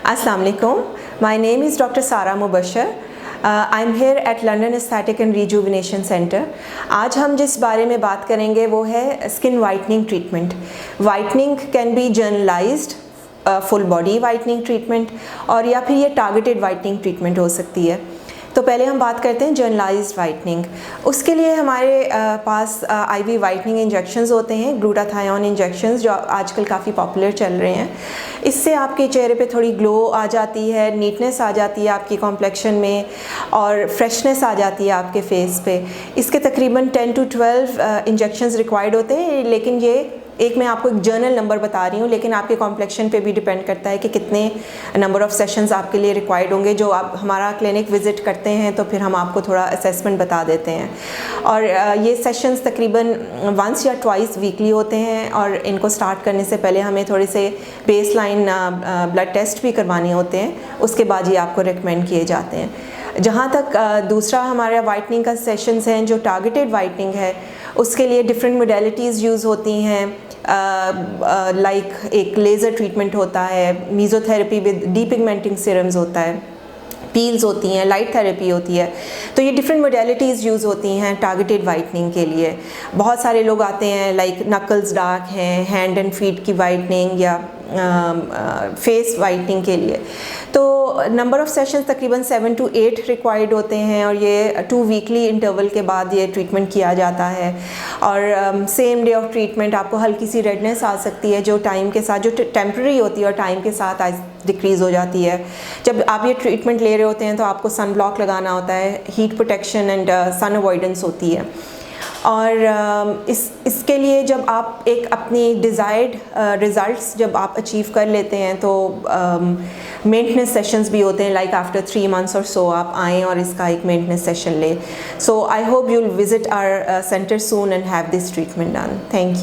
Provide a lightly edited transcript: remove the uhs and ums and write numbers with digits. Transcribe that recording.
Assalamu alaikum. My name is Dr. Sara Mubashir. I'm here at London Aesthetic and Rejuvenation Center. आज हम जिस बारे में बात करेंगे वो है skin whitening treatment. Whitening can be generalised full body whitening treatment और या फिर ये टारगेटेड वाइटनिंग ट्रीटमेंट हो सकती है. तो पहले हम बात करते हैं जनरलाइज्ड वाइटनिंग. उसके लिए हमारे पास आईवी वाइटनिंग इंजेक्शंस होते हैं, ग्लूटाथायोन इंजेक्शंस, जो आजकल काफ़ी पॉपुलर चल रहे हैं. इससे आपके चेहरे पे थोड़ी ग्लो आ जाती है, नीटनेस आ जाती है आपकी कॉम्प्लेक्शन में और फ्रेशनेस आ जाती है आपके फेस पे. इसके तकरीबन 10 to 12 इंजेक्शंस रिक्वायर्ड होते हैं, लेकिन ये एक मैं आपको एक जर्नल नंबर बता रही हूँ, लेकिन आपके कॉम्प्लेक्शन पे भी डिपेंड करता है कि कितने नंबर ऑफ़ सेशंस आपके लिए रिक्वायर्ड होंगे. जो आप हमारा क्लिनिक विज़िट करते हैं तो फिर हम आपको थोड़ा असेसमेंट बता देते हैं. और ये सेशंस तकरीबन वंस या ट्वाइस वीकली होते हैं और इनको स्टार्ट करने से पहले हमें थोड़े से बेसलाइन ब्लड टेस्ट भी करवाने होते हैं. उसके बाद ये आपको रिकमेंड किए जाते हैं. जहाँ तक दूसरा हमारा वाइटनिंग का सेशंस हैं जो टारगेटेड वाइटनिंग है, उसके लिए डिफरेंट मोडेलिटीज़ यूज़ होती हैं. लाइक एक लेज़र ट्रीटमेंट होता है, मीज़ोथेरेपी विद डीपिगमेंटिंग सीरम्स होता है, पील्स होती हैं, लाइट थेरेपी होती है. तो ये डिफरेंट मोडेलिटीज़ यूज़ होती हैं टारगेटेड वाइटनिंग के लिए. बहुत सारे लोग आते हैं लाइक नकल्स डार्क हैं, हैंड एंड फीट की वाइटनिंग या फेस वाइटनिंग के लिए. तो नंबर ऑफ़ सेशंस तकरीबन 7 to 8 रिक्वायर्ड होते हैं और ये 2 वीकली इंटरवल के बाद ये ट्रीटमेंट किया जाता है. और सेम डे ऑफ ट्रीटमेंट आपको हल्की सी रेडनेस आ सकती है जो टाइम के साथ, जो टेम्प्रेरी होती है और टाइम के साथ डिक्रीज़ हो जाती है. जब आप ये ट्रीटमेंट ले रहे होते हैं तो आपको सन ब्लॉक लगाना होता है, heat protection and sun avoidance होती है. और इसके लिए जब आप एक अपनी डिज़ायर्ड रिज़ल्ट्स जब आप अचीव कर लेते हैं तो मेंटेनेंस सेशंस भी होते हैं, लाइक आफ्टर 3 months और सो आप आएँ और इसका एक मेंटेनेंस सेशन लें. So I hope you will visit our centre soon and have this treatment done. Thank you.